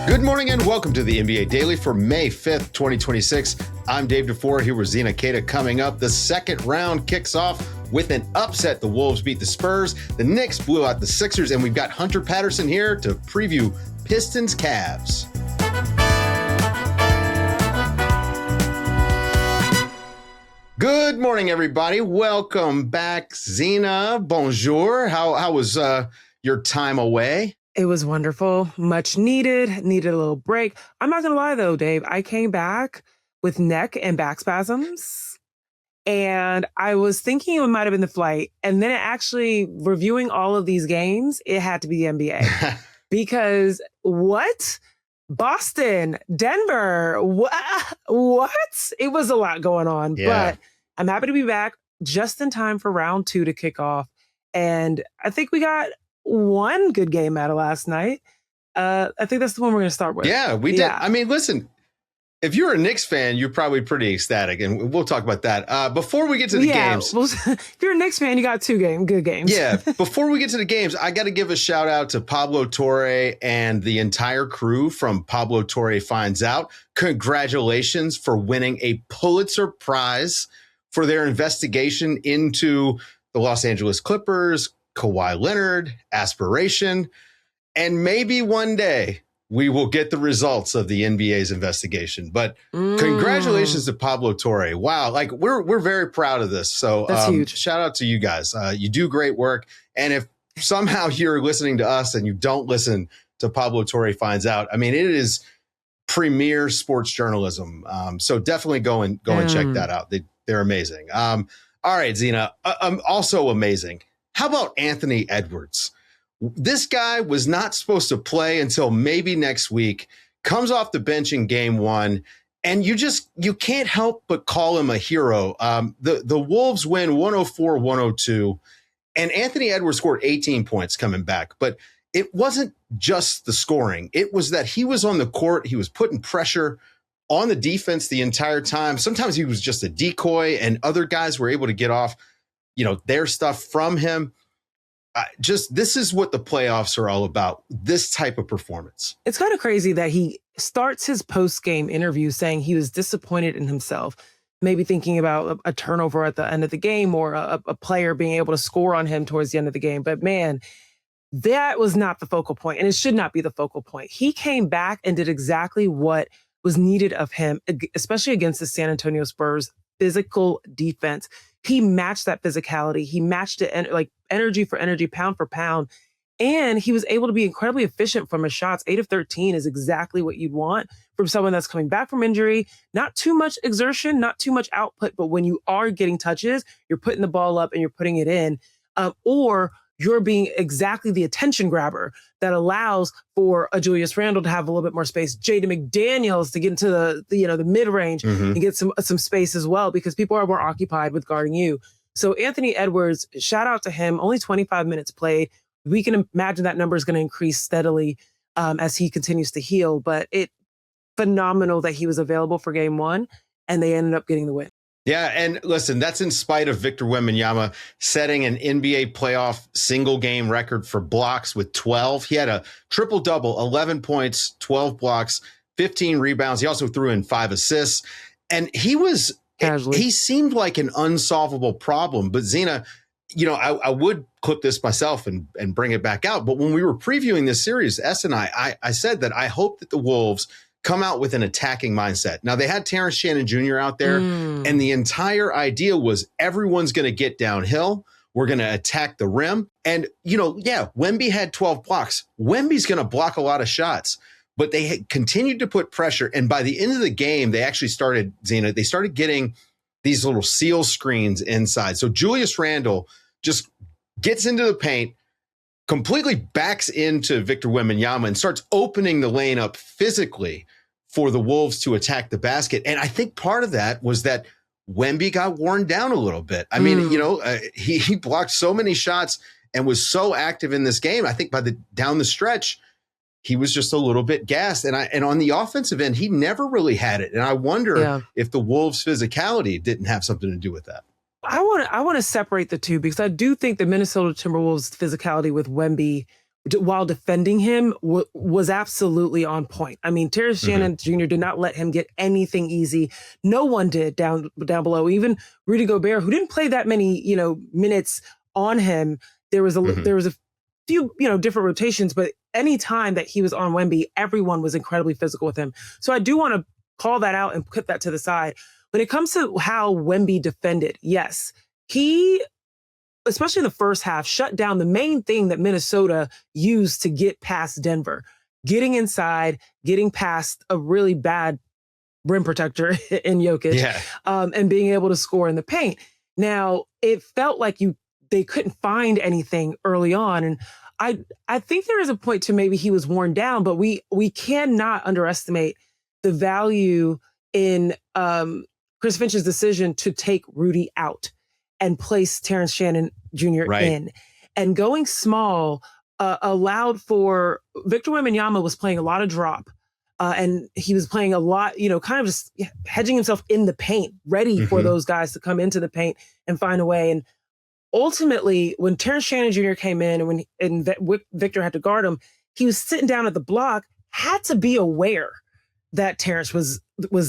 Good morning and welcome to the NBA Daily for May 5th, 2026. I'm Dave DuFour here with Zena Keita. Coming up, the second round kicks off with an upset. The Wolves beat the Spurs, the Knicks blew out the Sixers, and we've got Hunter Patterson here to preview Pistons Cavs. Good morning, everybody. Welcome back, Zena. Bonjour. How was your time away? It was wonderful. Much needed a little break. I'm not going to lie, though, Dave. I came back with neck and back spasms. And I was thinking it might have been the flight. And then actually reviewing all of these games, it had to be the NBA. Because what? Boston, Denver, what? It was a lot going on. Yeah. But I'm happy to be back just in time for round 2 to kick off. And I think we got one good game out of last night. I think that's the one we're going to start with. Yeah, we did. Yeah. I mean, listen, if you're a Knicks fan, you're probably pretty ecstatic, and we'll talk about that. Before we get to the games. Well, if you're a Knicks fan, you got two good games. Yeah, before we get to the games, I got to give a shout out to Pablo Torre and the entire crew from Pablo Torre Finds Out. Congratulations for winning a Pulitzer Prize for their investigation into the Los Angeles Clippers, Kawhi Leonard, aspiration, and maybe one day we will get the results of the NBA's investigation. But congratulations to Pablo Torre. Wow, like we're very proud of this. So that's huge. Shout out to you guys. You do great work. And if somehow you're listening to us and you don't listen to Pablo Torre Finds Out, I mean, it is premier sports journalism. So definitely go and check that out. They're amazing. All right, Zena, also amazing. How about Anthony Edwards? This guy was not supposed to play until maybe next week, comes off the bench in game 1, and you can't help but call him a hero. The Wolves win 104-102, and Anthony Edwards scored 18 points coming back. But it wasn't just the scoring. It was that he was on the court. He was putting pressure on the defense the entire time. Sometimes he was just a decoy, and other guys were able to get off their stuff from him. This is what the playoffs are all about, this type of performance. It's kind of crazy that he starts his post-game interview saying he was disappointed in himself, maybe thinking about a turnover at the end of the game or a player being able to score on him towards the end of the game. But man, that was not the focal point, and it should not be the focal point. He came back and did exactly what was needed of him, especially against the San Antonio Spurs physical defense. He matched that physicality. He matched it like energy for energy, pound for pound. And he was able to be incredibly efficient from his shots. 8 of 13 is exactly what you'd want from someone that's coming back from injury. Not too much exertion, not too much output, but when you are getting touches, you're putting the ball up and you're putting it in. Or you're being exactly the attention grabber that allows for a Julius Randle to have a little bit more space, Jaden McDaniels to get into the mid-range and get some space as well, because people are more occupied with guarding you. So Anthony Edwards, shout out to him, only 25 minutes played. We can imagine that number is going to increase steadily as he continues to heal, but phenomenal that he was available for game 1 and they ended up getting the win. Yeah, and listen, that's in spite of Victor Wembanyama setting an NBA playoff single-game record for blocks with 12. He had a triple-double, 11 points, 12 blocks, 15 rebounds. He also threw in 5 assists. And he seemed like an unsolvable problem. But Zena, I would clip this myself and bring it back out. But when we were previewing this series, and I said that I hope that the Wolves come out with an attacking mindset. Now, they had Terrence Shannon Jr. out there, and the entire idea was everyone's going to get downhill. We're going to attack the rim. And, Wemby had 12 blocks. Wemby's going to block a lot of shots, but they had continued to put pressure. And by the end of the game, they actually started getting these little seal screens inside. So Julius Randle just gets into the paint, completely backs into Victor Wembanyama and starts opening the lane up physically for the Wolves to attack the basket. And I think part of that was that Wemby got worn down a little bit. I mean, he blocked so many shots and was so active in this game. I think down the stretch, he was just a little bit gassed. And on the offensive end, he never really had it. And I wonder if the Wolves' physicality didn't have something to do with that. I want to separate the two, because I do think the Minnesota Timberwolves' physicality with Wemby while defending him was absolutely on point. I mean, Terrence Shannon Jr. did not let him get anything easy. No one did down below. Even Rudy Gobert, who didn't play that many, minutes on him. There was a few, different rotations, but any time that he was on Wemby, everyone was incredibly physical with him. So I do want to call that out and put that to the side. When it comes to how Wemby defended, yes, he, especially in the first half, shut down the main thing that Minnesota used to get past Denver, getting inside, getting past a really bad rim protector in Jokic, and being able to score in the paint. Now, it felt like they couldn't find anything early on. And I think there is a point to maybe he was worn down, but we cannot underestimate the value in Chris Finch's decision to take Rudy out and place Terrence Shannon Jr. in. And going small allowed for Victor Wembanyama was playing a lot of drop. And he was playing a lot, kind of just hedging himself in the paint, ready for those guys to come into the paint and find a way. And ultimately, when Terrence Shannon Jr. came in and Victor had to guard him, he was sitting down at the block, had to be aware that Terrence was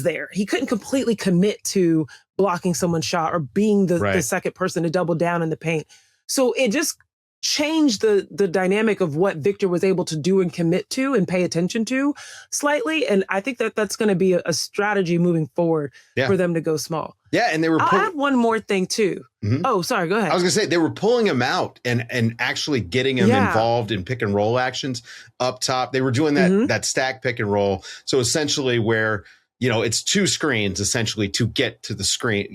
there. He couldn't completely commit to blocking someone's shot or being the second person to double down in the paint. So it just changed the dynamic of what Victor was able to do and commit to and pay attention to slightly. And I think that's going to be a strategy moving forward for them to go small. Yeah, and they were. I'll add one more thing too. Oh, sorry. Go ahead. I was going to say they were pulling him out and actually getting him involved in pick and roll actions up top. They were doing that stack pick and roll. So essentially, where it's two screens essentially to get to the screen,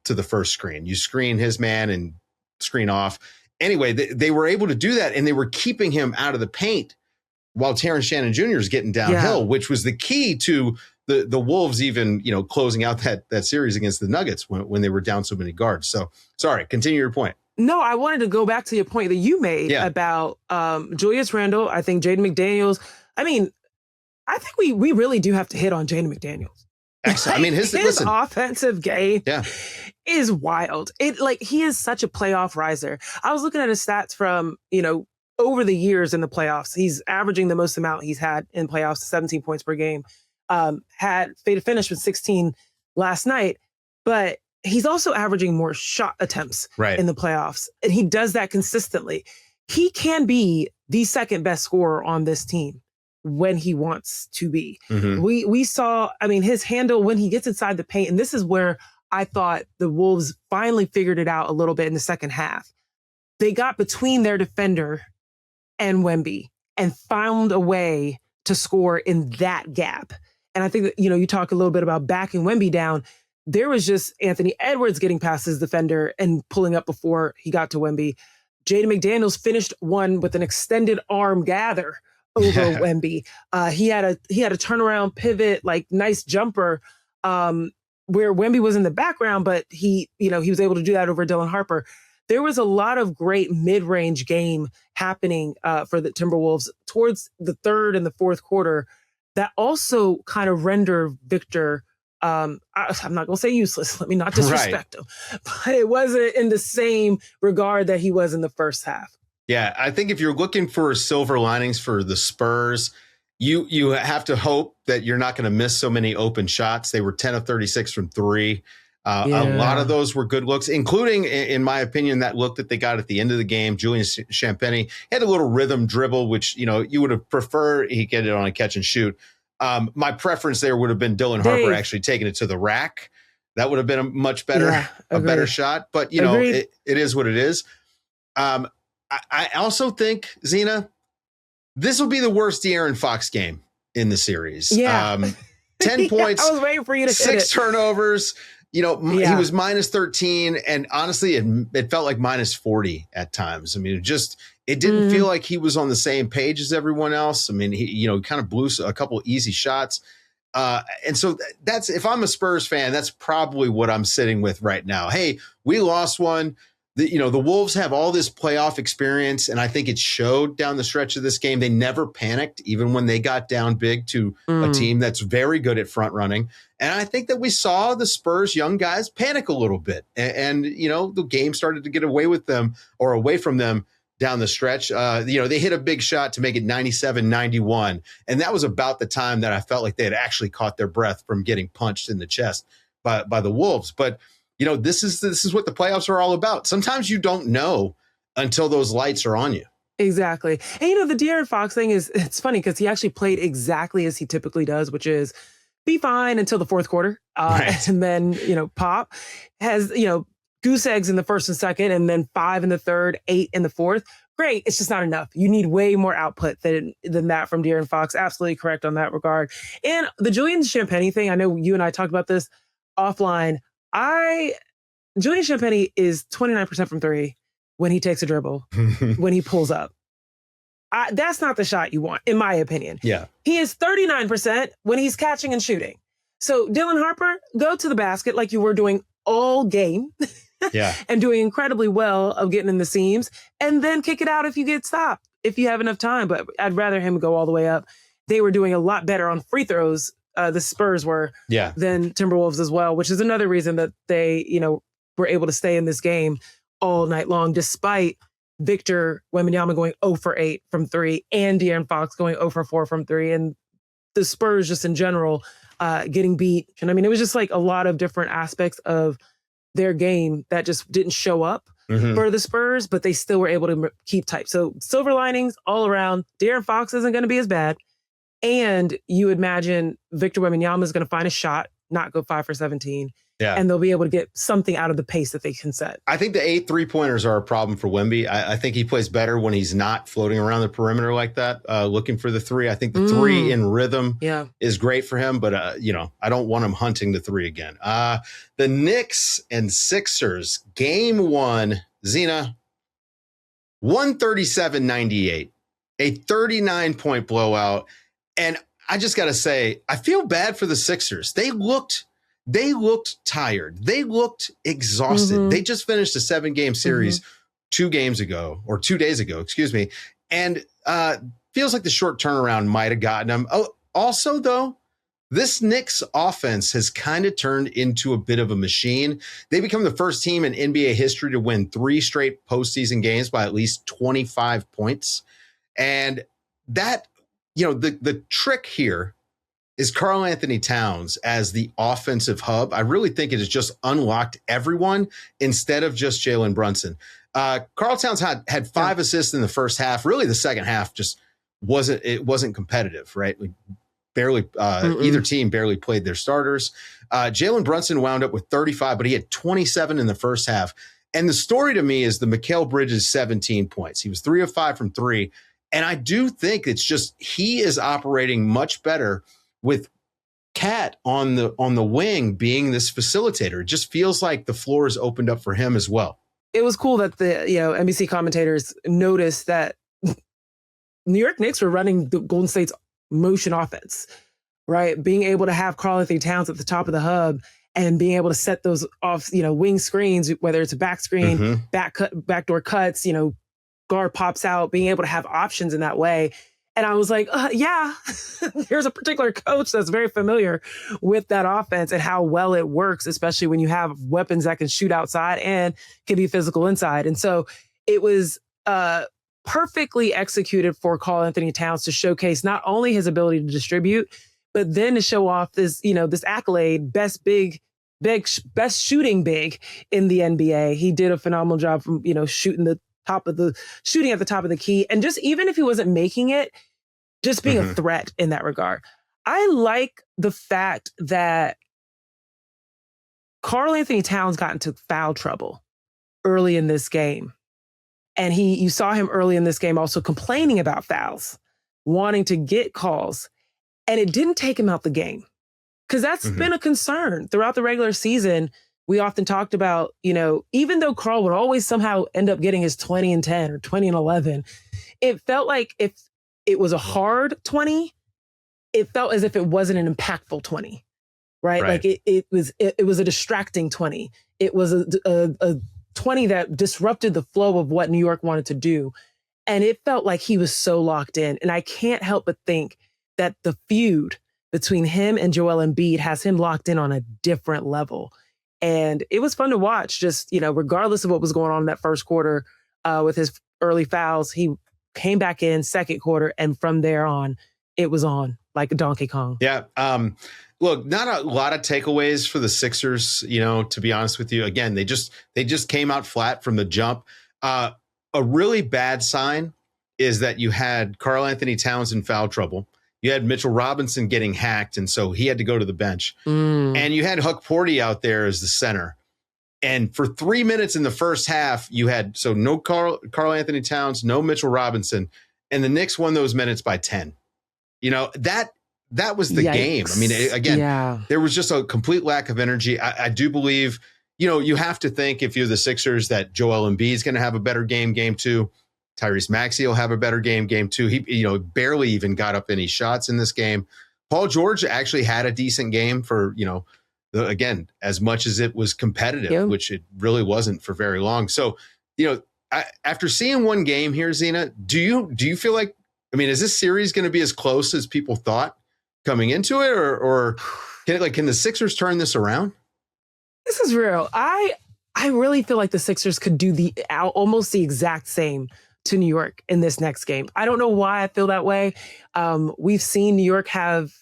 to the first screen. You screen his man and screen off. Anyway, they were able to do that, and they were keeping him out of the paint while Terrence Shannon Jr. is getting downhill, which was the key to the Wolves even, closing out that series against the Nuggets when they were down so many guards. So, sorry, continue your point. No, I wanted to go back to your point that you made about Julius Randle. I think Jaden McDaniels. I mean, I think we really do have to hit on Jaden McDaniels. Excellent. I mean, his offensive game is wild. He is such a playoff riser. I was looking at his stats from, over the years in the playoffs. He's averaging the most amount he's had in playoffs, 17 points per game. Had finished with 16 last night, but he's also averaging more shot attempts in the playoffs. And he does that consistently. He can be the second best scorer on this team when he wants to be. We saw, his handle when he gets inside the paint, and this is where I thought the Wolves finally figured it out a little bit in the second half. They got between their defender and Wemby and found a way to score in that gap. And I think that, you talk a little bit about backing Wemby down. There was just Anthony Edwards getting past his defender and pulling up before he got to Wemby. Jaden McDaniels finished one with an extended arm gather over Wemby. He had a turnaround pivot, nice jumper, where Wemby was in the background, but he was able to do that over Dylan Harper. There was a lot of great mid-range game happening for the Timberwolves towards the third and the fourth quarter that also kind of render Victor, I'm not going to say useless, let me not disrespect him, but it wasn't in the same regard that he was in the first half. Yeah, I think if you're looking for silver linings for the Spurs, you have to hope that you're not going to miss so many open shots. They were 10 of 36 from three. A lot of those were good looks, including, in my opinion, that look that they got at the end of the game. Julian Champagnie had a little rhythm dribble, which, you would have preferred he get it on a catch and shoot. My preference there would have been Dylan Harper actually taking it to the rack. That would have been a much better, better shot. But, it is what it is. I also think, Zena, this will be the worst De'Aaron Fox game in the series. 10 points. I was waiting for you to 6 turnovers. He was minus 13, and honestly, it felt like minus 40 at times. It didn't feel like he was on the same page as everyone else. He kind of blew a couple easy shots. And so that's, if I'm a Spurs fan, that's probably what I'm sitting with right now. Hey, we lost one. The Wolves have all this playoff experience, and I think it showed down the stretch of this game. They never panicked, even when they got down big to a team that's very good at front running. And I think that we saw the Spurs young guys panic a little bit. And the game started to get away from them down the stretch. They hit a big shot to make it 97-91. And that was about the time that I felt like they had actually caught their breath from getting punched in the chest by the Wolves. But, this is what the playoffs are all about. Sometimes you don't know until those lights are on you. Exactly. And, the De'Aaron Fox thing it's funny because he actually played exactly as he typically does, which is be fine until the fourth quarter. Right. And then, pop has, goose eggs in the first and second, and then 5 in the third, 8 in the fourth. Great. It's just not enough. You need way more output than that from De'Aaron Fox. Absolutely correct on that regard. And the Julian Champagnie thing, I know you and I talked about this offline. Julian Champagnie is 29% from three when he takes a dribble, when he pulls up. That's not the shot you want, in my opinion. Yeah. He is 39% when he's catching and shooting. So Dylan Harper, go to the basket like you were doing all game. Yeah. And doing incredibly well of getting in the seams, and then kick it out if you get stopped, if you have enough time. But I'd rather him go all the way up. They were doing a lot better on free throws, the Spurs were, than Timberwolves as well, which is another reason that they, were able to stay in this game all night long, despite Victor Wembanyama going 0 for 8 from 3 and De'Aaron Fox going 0 for 4 from 3. And the Spurs just in general getting beat. And I mean, it was just like a lot of different aspects of their game that just didn't show up for the Spurs, but they still were able to keep tight. So silver linings all around. De'Aaron Fox isn't going to be as bad. And you imagine Victor Wembanyama is going to find a shot, not go 5 for 17. Yeah. And they'll be able to get something out of the pace that they can set. I think the 8 3-pointers are a problem for Wemby. I think he plays better when he's not floating around the perimeter like that, looking for the 3. I think the 3 in rhythm is great for him, but, I don't want him hunting the 3 again. The Knicks and Sixers, game 1, Zena, 137-98, a 39-point blowout. And I just got to say, I feel bad for the Sixers. They looked tired. They looked exhausted. They just finished a 7-game series 2 days ago, excuse me. And feels like the short turnaround might have gotten them. Oh, also, though, this Knicks offense has kind of turned into a bit of a machine. They become the first team in NBA history to win 3 straight postseason games by at least 25 points. And that, the trick here is Karl Anthony Towns as the offensive hub. I really think it has just unlocked everyone instead of just Jalen Brunson. Karl Towns had 5 assists in the first half. Really, the second half just wasn't competitive, right? Barely, either team barely played their starters. Jalen Brunson wound up with 35, but he had 27 in the first half. And the story to me is the Mikal Bridges 17 points. He was 3 of 5 from 3. And I do think it's just he is operating much better with Cat on the wing being this facilitator. It just feels like the floor is opened up for him as well. It was cool that the NBC commentators noticed that New York Knicks were running the Golden State's motion offense, right? Being able to have Karl Anthony Towns at the top of the hub and being able to set those off, wing screens, whether it's a back screen, backdoor cuts, guard pops out, being able to have options in that way. And I was like, there's a particular coach that's very familiar with that offense and how well it works, especially when you have weapons that can shoot outside and can be physical inside. And so it was perfectly executed for Karl Anthony Towns to showcase not only his ability to distribute, but then to show off this, this accolade, best shooting big in the NBA. He did a phenomenal job from, shooting at the top of the key. And just even if he wasn't making it, just being a threat in that regard. I like the fact that Karl Anthony Towns got into foul trouble early in this game. And you saw him early in this game also complaining about fouls, wanting to get calls. And it didn't take him out the game. Because that's been a concern throughout the regular season. We often talked about, even though Karl would always somehow end up getting his 20 and 10 or 20 and 11, it felt like if it was a hard 20, it felt as if it wasn't an impactful 20, right? Like it was a distracting 20. It was a 20 that disrupted the flow of what New York wanted to do. And it felt like he was so locked in. And I can't help but think that the feud between him and Joel Embiid has him locked in on a different level. And it was fun to watch, just, regardless of what was going on in that first quarter with his early fouls. He came back in second quarter, and from there on, it was on like a Donkey Kong. Yeah. Look, not a lot of takeaways for the Sixers, to be honest with you. Again, they just came out flat from the jump. A really bad sign is that you had Karl Anthony Towns in foul trouble. You had Mitchell Robinson getting hacked, and so he had to go to the bench. And you had Huck Porty out there as the center. And for 3 minutes in the first half, you had no Karl Anthony Towns, no Mitchell Robinson, and the Knicks won those minutes by 10. That was the game. I mean, again, there was just a complete lack of energy. I do believe, you have to think if you're the Sixers that Joel Embiid is going to have a better game 2. Tyrese Maxey will have a better game 2. He, barely even got up any shots in this game. Paul George actually had a decent game for, again, as much as it was competitive, which it really wasn't for very long. So, after seeing one game here, Zena, do you feel like, is this series going to be as close as people thought coming into it, or can the Sixers turn this around? This is real. I really feel like the Sixers could do almost the exact same to New York in this next game. I don't know why I feel that way. We've seen New York have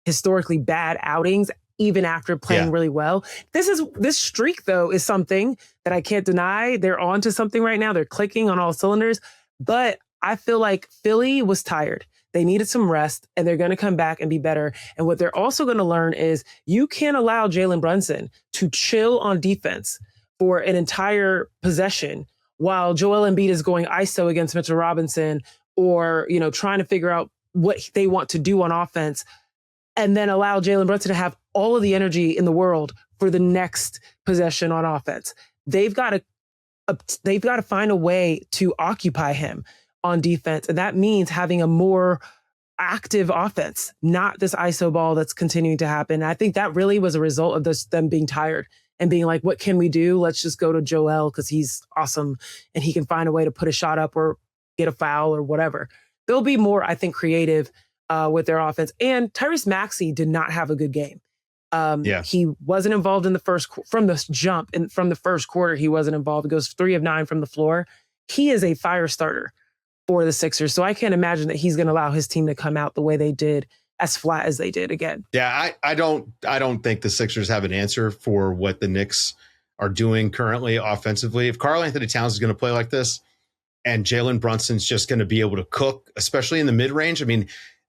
historically bad outings, even after playing really well. This streak, though, is something that I can't deny. They're on to something right now. They're clicking on all cylinders. But I feel like Philly was tired. They needed some rest, and they're going to come back and be better. And what they're also going to learn is you can't allow Jalen Brunson to chill on defense for an entire possession while Joel Embiid is going ISO against Mitchell Robinson or, trying to figure out what they want to do on offense, and then allow Jalen Brunson to have all of the energy in the world for the next possession on offense. They've got to find a way to occupy him on defense. And that means having a more active offense, not this ISO ball that's continuing to happen. I think that really was a result of them being tired and being like, what can we do? Let's just go to Joel because he's awesome and he can find a way to put a shot up or get a foul or whatever. They'll be more, I think, creative with their offense. And Tyrese Maxey did not have a good game. He wasn't involved in from the jump and from the first quarter. He wasn't involved. He goes 3 of 9 from the floor. He is a fire starter for the Sixers. So I can't imagine that he's going to allow his team to come out the way they did, as flat as they did again. Yeah, I don't think the Sixers have an answer for what the Knicks are doing currently offensively. If Karl Anthony Towns is going to play like this and Jalen Brunson's just going to be able to cook, especially in the mid-range,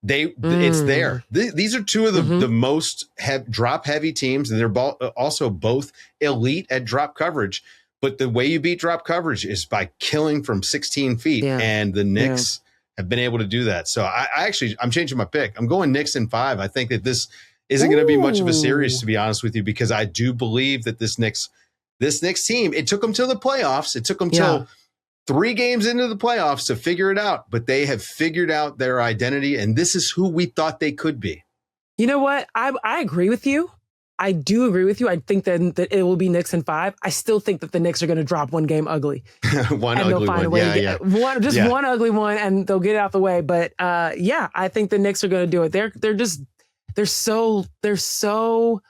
it's there. These are two of the most drop heavy teams, and they're also both elite at drop coverage. But the way you beat drop coverage is by killing from 16 feet, and the Knicks have been able to do that. So I'm changing my pick. I'm going Knicks in 5. I think that this isn't going to be much of a series, to be honest with you, because I do believe that this Knicks team, it took them to the playoffs. It took them till 3 games into the playoffs to figure it out, but they have figured out their identity, and this is who we thought they could be. You know what? I agree with you. I do agree with you. I think that it will be Knicks in 5. I still think that the Knicks are going to drop one game ugly. One ugly one. One ugly one, and they'll get it out the way. But I think the Knicks are going to do it. They're so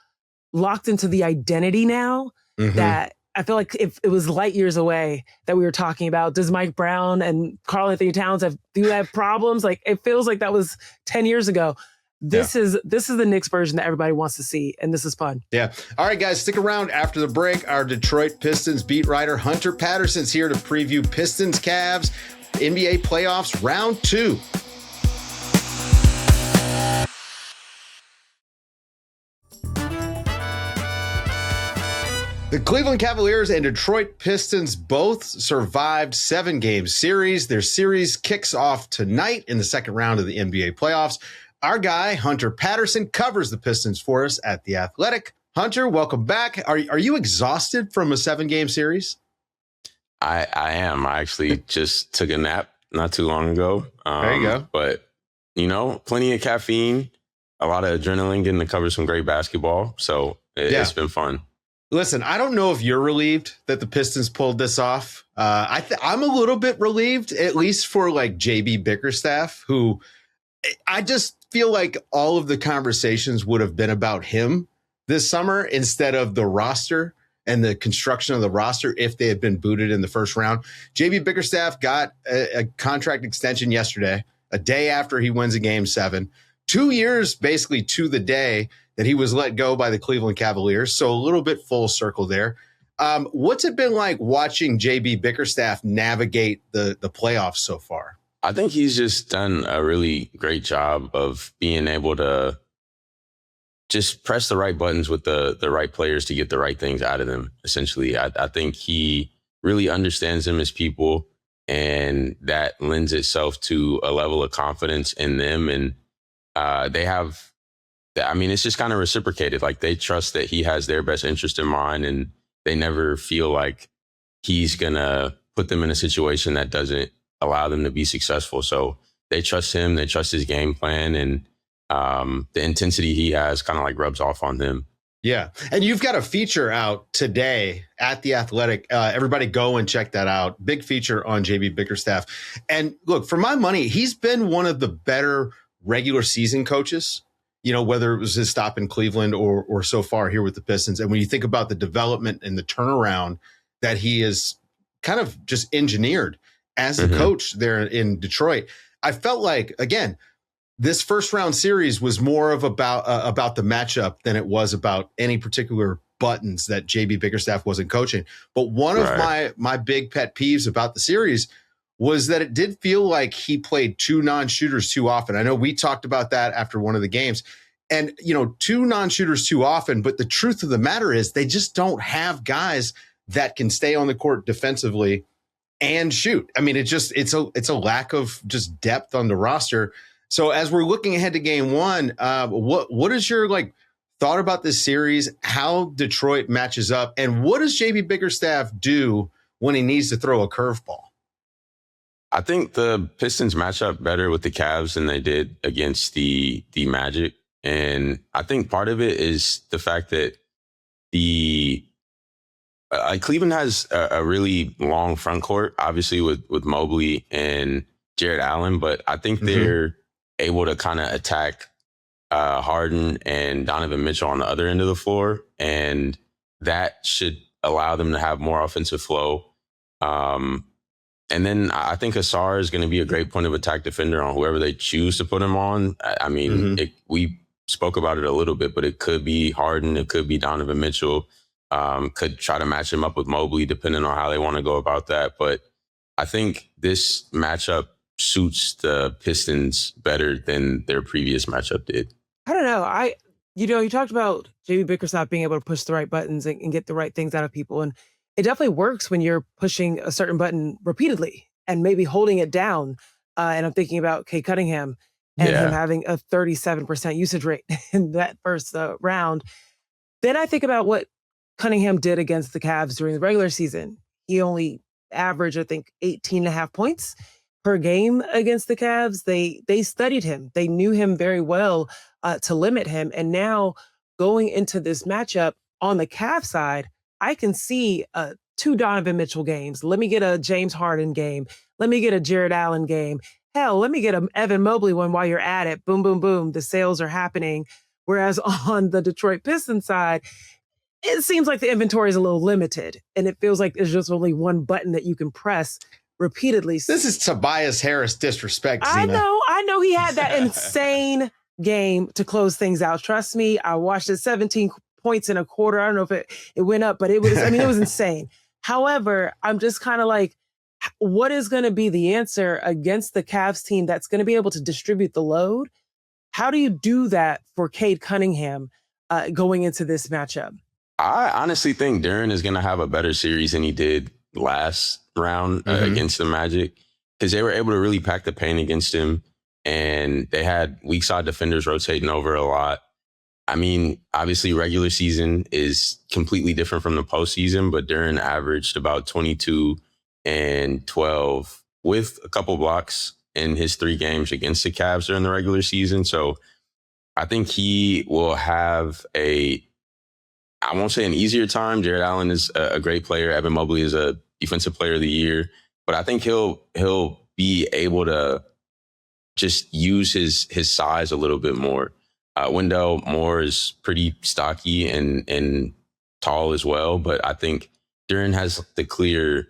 locked into the identity now that I feel like if it was light years away that we were talking about, does Mike Brown and Karl Anthony Towns do have problems? Like, it feels like that was 10 years ago. This is the Knicks version that everybody wants to see, and this is fun. Yeah. All right, guys, stick around after the break. Our Detroit Pistons beat writer Hunter Patterson's here to preview Pistons Cavs NBA playoffs round 2. The Cleveland Cavaliers and Detroit Pistons both survived 7-game series. Their series kicks off tonight in the second round of the NBA playoffs. Our guy, Hunter Patterson, covers the Pistons for us at The Athletic. Hunter, welcome back. Are you exhausted from a 7-game series? I am. I actually just took a nap not too long ago. There you go. But, plenty of caffeine, a lot of adrenaline, getting to cover some great basketball. So it's been fun. Listen, I don't know if you're relieved that the Pistons pulled this off. I'm a little bit relieved, at least for like JB Bickerstaff, who I just feel like all of the conversations would have been about him this summer instead of the roster and the construction of the roster if they had been booted in the first round. JB Bickerstaff got a contract extension yesterday, a day after he wins a game 7. 2 years basically to the day that he was let go by the Cleveland Cavaliers. So a little bit full circle there. What's it been like watching JB Bickerstaff navigate the playoffs so far? I think he's just done a really great job of being able to just press the right buttons with the right players to get the right things out of them, essentially. I think he really understands them as people, and that lends itself to a level of confidence in them. And they have, I mean, it's just kind of reciprocated. Like, they trust that he has their best interest in mind, and they never feel like he's going to put them in a situation that doesn't allow them to be successful. So they trust him, they trust his game plan, and the intensity he has kind of like rubs off on them. Yeah. And you've got a feature out today at The Athletic. Everybody go and check that out. Big feature on JB Bickerstaff. And look, for my money, he's been one of the better regular season coaches, you know, whether it was his stop in Cleveland or so far here with the Pistons. And when you think about the development and the turnaround that he has kind of just engineered as a coach there in Detroit, I felt like, again, this first round series was more of about the matchup than it was about any particular buttons that JB Bickerstaff wasn't coaching. But one of my big pet peeves about the series was that it did feel like he played two non-shooters too often. I know we talked about that after one of the games, and, you know, two non-shooters too often. But the truth of the matter is they just don't have guys that can stay on the court defensively and shoot. I mean, it's a lack of just depth on the roster. So as we're looking ahead to game 1, what is your thought about this series, how Detroit matches up, and what does JB Bickerstaff do when he needs to throw a curveball? I think the Pistons match up better with the Cavs than they did against the Magic. And I think part of it is the fact that Cleveland has a really long front court, obviously with Mobley and Jared Allen, but I think they're able to kind of attack Harden and Donovan Mitchell on the other end of the floor, and that should allow them to have more offensive flow. And then I think Ausar is going to be a great point of attack defender on whoever they choose to put him on. I mean, we spoke about it a little bit, but it could be Harden, it could be Donovan Mitchell, could try to match him up with Mobley, depending on how they want to go about that. But I think this matchup suits the Pistons better than their previous matchup did. I don't know. You talked about JB Bickerstaff being able to push the right buttons and get the right things out of people. And it definitely works when you're pushing a certain button repeatedly and maybe holding it down. And I'm thinking about Cade Cunningham and him having a 37% usage rate in that first round. Then I think about what Cunningham did against the Cavs during the regular season. He only averaged, I think, 18.5 points per game against the Cavs. They studied him. They knew him very well to limit him. And now going into this matchup on the Cavs side, I can see 2 Donovan Mitchell games. Let me get a James Harden game. Let me get a Jared Allen game. Hell, let me get an Evan Mobley one while you're at it. Boom, boom, boom. The sales are happening. Whereas on the Detroit Pistons side, it seems like the inventory is a little limited. And it feels like there's just only one button that you can press repeatedly. This is Tobias Harris disrespect, Zena. I know he had that insane game to close things out. Trust me, I watched it, 17 points in a quarter. I don't know if it went up, but it was insane. However, I'm just kind of like, what is going to be the answer against the Cavs team that's going to be able to distribute the load? How do you do that for Cade Cunningham going into this matchup? I honestly think Duren is going to have a better series than he did last round against the Magic, because they were able to really pack the paint against him, and they had weak side defenders rotating over a lot. I mean, obviously regular season is completely different from the postseason, but Duren averaged about 22 and 12 with a couple blocks in his 3 games against the Cavs during the regular season. So I think he will have I won't say an easier time. Jared Allen is a great player. Evan Mobley is a defensive player of the year. But I think he'll be able to just use his size a little bit more. Wendell Moore is pretty stocky and tall as well, but I think Duren has the clear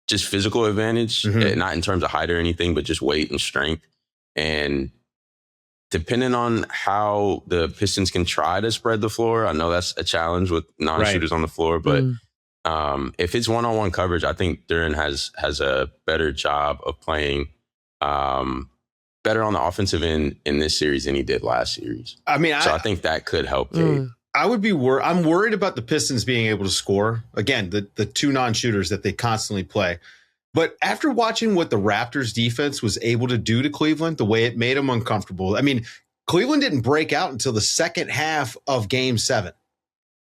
just physical advantage, not in terms of height or anything, but just weight and strength. And depending on how the Pistons can try to spread the floor, I know that's a challenge with non-shooters on the floor, but if it's one-on-one coverage, I think Duren has a better job of playing better on the offensive end in this series than he did last series. I mean, I think that could help Cade. I would be I'm worried about the Pistons being able to score. Again, the two non-shooters that they constantly play. But after watching what the Raptors defense was able to do to Cleveland, the way it made them uncomfortable. I mean, Cleveland didn't break out until the second half of Game 7.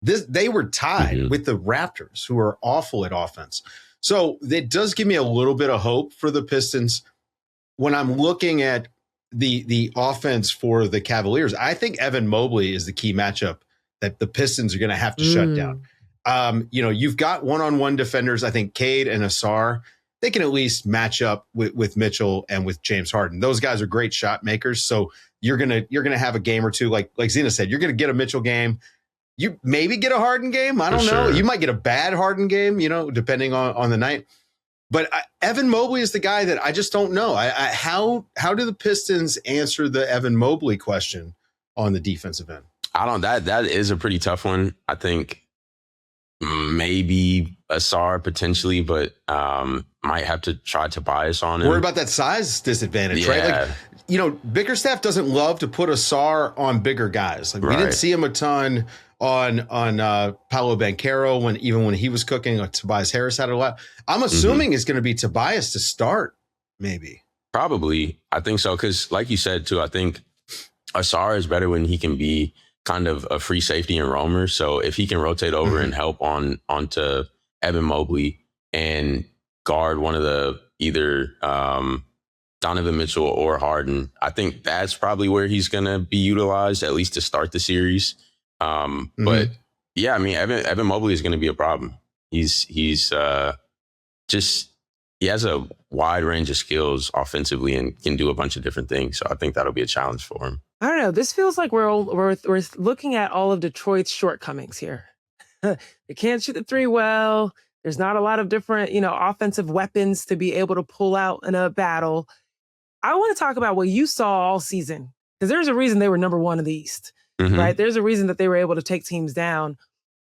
They were tied with the Raptors, who are awful at offense. So it does give me a little bit of hope for the Pistons. When I'm looking at the offense for the Cavaliers, I think Evan Mobley is the key matchup that the Pistons are going to have to shut down. You've got one-on-one defenders. I think Cade and Ausar, they can at least match up with Mitchell and with James Harden. Those guys are great shot makers. So you're gonna have a game or two, like Zena said, you're gonna get a Mitchell game. You maybe get a Harden game. I don't know. You might get a bad Harden game, depending on the night. But Evan Mobley is the guy that I just don't know. How do the Pistons answer the Evan Mobley question on the defensive end? That is a pretty tough one. I think maybe Ausar potentially, but might have to try Tobias on him. Worry about that size disadvantage, right? Like, Bickerstaff doesn't love to put Ausar on bigger guys. Like we didn't see him a ton on Paolo Banchero when he was cooking. Like Tobias Harris had a lot. I'm assuming it's going to be Tobias to start, maybe. Probably, I think so. Because, like you said too, I think Ausar is better when he can be kind of a free safety and roamer. So if he can rotate over and help onto Evan Mobley and guard one of the either Donovan Mitchell or Harden, I think that's probably where he's going to be utilized, at least to start the series. But yeah, I mean, Evan Mobley is going to be a problem. He has a wide range of skills offensively and can do a bunch of different things. So I think that'll be a challenge for him. I don't know. This feels like we're looking at all of Detroit's shortcomings here. They can't shoot the three well. There's not a lot of different, offensive weapons to be able to pull out in a battle. I want to talk about what you saw all season, because there's a reason they were number one in the East, right? There's a reason that they were able to take teams down.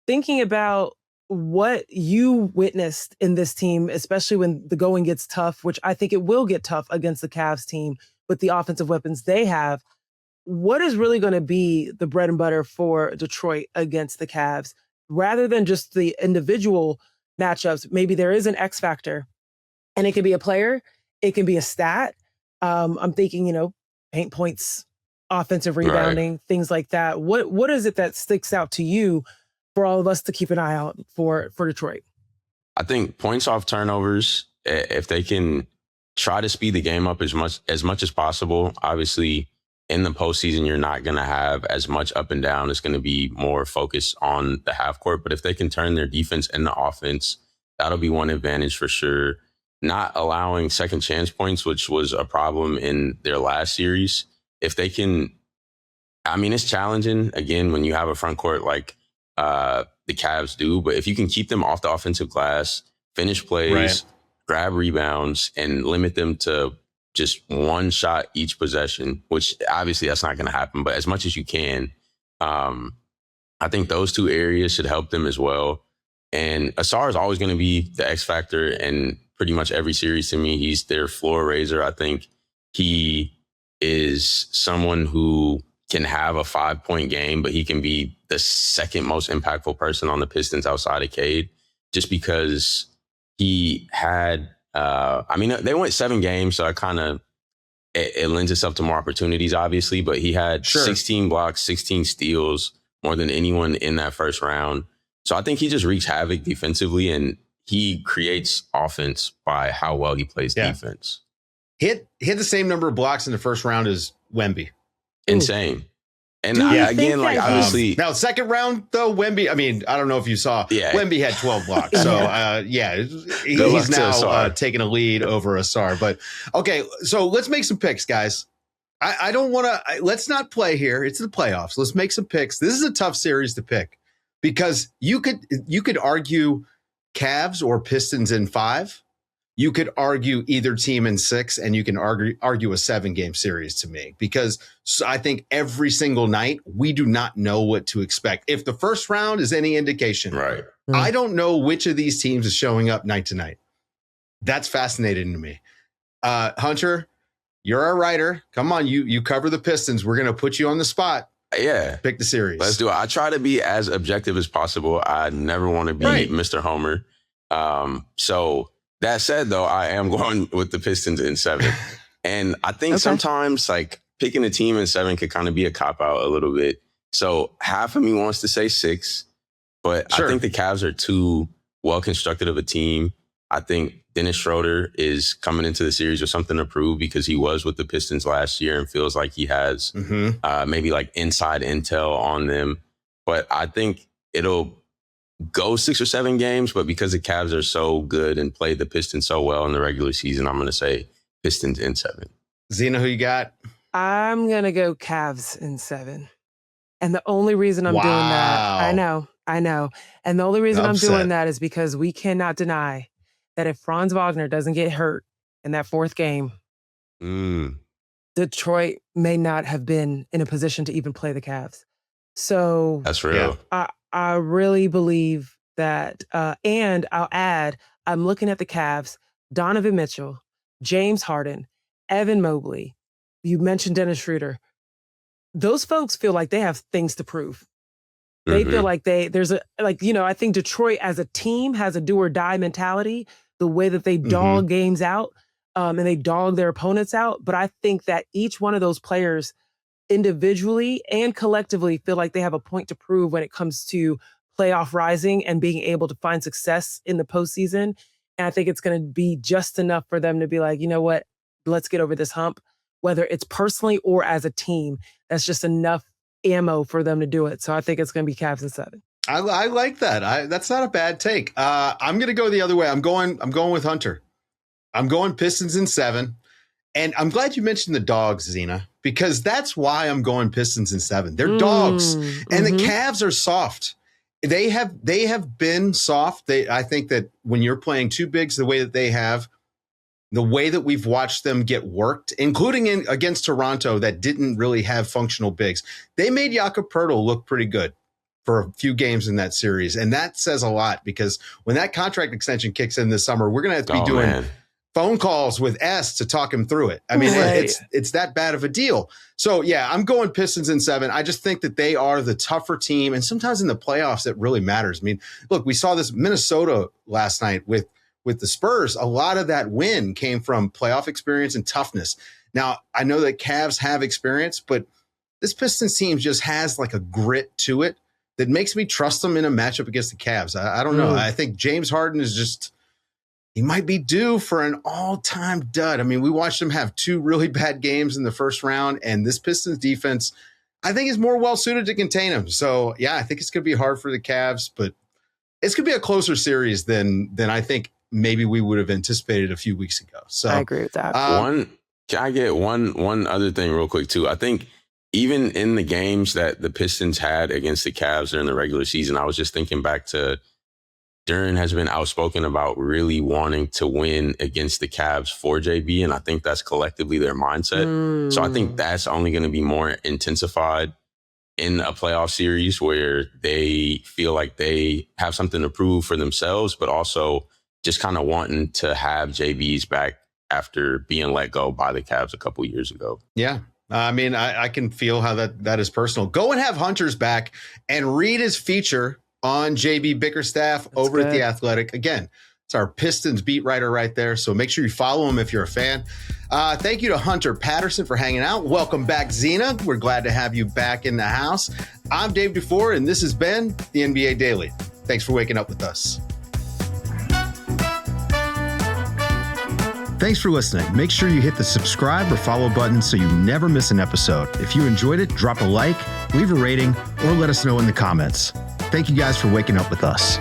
Thinking about what you witnessed in this team, especially when the going gets tough, which I think it will get tough against the Cavs team with the offensive weapons they have. What is really going to be the bread and butter for Detroit against the Cavs, rather than just the individual matchups? Maybe there is an X factor, and it can be a player, it can be a stat. I'm thinking, paint points, offensive rebounding, things like that. What is it that sticks out to you for all of us to keep an eye out for Detroit? I think points off turnovers, if they can try to speed the game up as much as possible. Obviously, in the postseason, you're not going to have as much up and down. It's going to be more focused on the half court. But if they can turn their defense into offense, that'll be one advantage for sure. Not allowing second chance points, which was a problem in their last series. If they can, I mean, it's challenging, again, when you have a front court like the Cavs do. But if you can keep them off the offensive glass, finish plays, grab rebounds, and limit them to just one shot each possession, which obviously that's not going to happen, but as much as you can, I think those two areas should help them as well. And Ausar is always going to be the X factor in pretty much every series to me. He's their floor raiser. I think he is someone who can have a 5-point game, but he can be the second most impactful person on the Pistons outside of Cade, just because he had, they went 7 games, so it lends itself to more opportunities, obviously, but he had 16 blocks, 16 steals, more than anyone in that first round. So I think he just wreaks havoc defensively, and he creates offense by how well he plays defense. Hit the same number of blocks in the first round as Wemby. Insane. And obviously... now, second round, though, Wemby, I mean, I don't know if you saw, Wemby had 12 blocks. So, he's now taking a lead over Ausar. But, okay, so let's make some picks, guys. I don't want to... Let's not play here. It's the playoffs. Let's make some picks. This is a tough series to pick because you could argue Cavs or Pistons in 5. You could argue either team in 6, and you can argue a 7-game series to me, because I think every single night we do not know what to expect. If the first round is any indication, right? I don't know which of these teams is showing up night to night. That's fascinating to me. Hunter, you're a writer. Come on, you cover the Pistons. We're going to put you on the spot. Yeah. Pick the series. Let's do it. I try to be as objective as possible. I never want to be Mr. Homer. So that said, though, I am going with the Pistons in 7. And I think sometimes like picking a team in 7 could kind of be a cop-out a little bit. So half of me wants to say 6, but I think the Cavs are too well-constructed of a team. I think Dennis Schroeder is coming into the series with something to prove, because he was with the Pistons last year and feels like he has maybe like inside intel on them. But I think it'll go 6 or 7 games, but because the Cavs are so good and played the Pistons so well in the regular season, I'm going to say Pistons in 7. Zena, who you got? I'm going to go Cavs in 7. And the only reason I'm doing that, I know. And the only reason I'm doing that is because we cannot deny that if Franz Wagner doesn't get hurt in that 4th game, Detroit may not have been in a position to even play the Cavs. So that's real. I really believe that. And I'll add, I'm looking at the Cavs, Donovan Mitchell, James Harden, Evan Mobley. You mentioned Dennis Schroeder. Those folks feel like they have things to prove. They feel like I think Detroit as a team has a do or die mentality, the way that they dog games out and they dog their opponents out. But I think that each one of those players individually and collectively feel like they have a point to prove when it comes to playoff rising and being able to find success in the postseason. And I think it's going to be just enough for them to be like, you know what, let's get over this hump, whether it's personally or as a team. That's just enough ammo for them to do it. So I think it's going to be Cavs in 7. I like that. That's not a bad take. I'm going to go the other way. I'm going with Hunter. I'm going Pistons in 7. And I'm glad you mentioned the dogs, Zena, because that's why I'm going Pistons in 7. They're dogs. And the Cavs are soft. They have been soft. I think that when you're playing 2 bigs the way that they have, the way that we've watched them get worked, including against Toronto that didn't really have functional bigs, they made Jakob Poeltl look pretty good for a few games in that series. And that says a lot, because when that contract extension kicks in this summer, we're going to have to be doing phone calls with S to talk him through it. I mean, it's that bad of a deal. So yeah, I'm going Pistons in 7. I just think that they are the tougher team. And sometimes in the playoffs, it really matters. I mean, look, we saw this Minnesota last night with the Spurs. A lot of that win came from playoff experience and toughness. Now, I know that Cavs have experience, but this Pistons team just has like a grit to it that makes me trust them in a matchup against the Cavs. I don't know. I think James Harden is just, he might be due for an all-time dud. I mean, we watched him have 2 really bad games in the first round, and this Pistons defense, I think, is more well-suited to contain him. So, yeah, I think it's going to be hard for the Cavs, but it's going to be a closer series than I think maybe we would have anticipated a few weeks ago. So I agree with that. Can I get one other thing real quick, too? I think even in the games that the Pistons had against the Cavs during the regular season, I was just thinking back to Duren has been outspoken about really wanting to win against the Cavs for JB, and I think that's collectively their mindset. So I think that's only going to be more intensified in a playoff series where they feel like they have something to prove for themselves, but also just kind of wanting to have JB's back after being let go by the Cavs a couple years ago. Yeah. I mean, I can feel how that is personal. Go and have Hunter's back and read his feature on JB Bickerstaff over at The Athletic. Again, it's our Pistons beat writer right there. So make sure you follow him if you're a fan. Thank you to Hunter Patterson for hanging out. Welcome back, Zena. We're glad to have you back in the house. I'm Dave DuFour, and this has been the NBA Daily. Thanks for waking up with us. Thanks for listening. Make sure you hit the subscribe or follow button so you never miss an episode. If you enjoyed it, drop a like, leave a rating, or let us know in the comments. Thank you guys for waking up with us.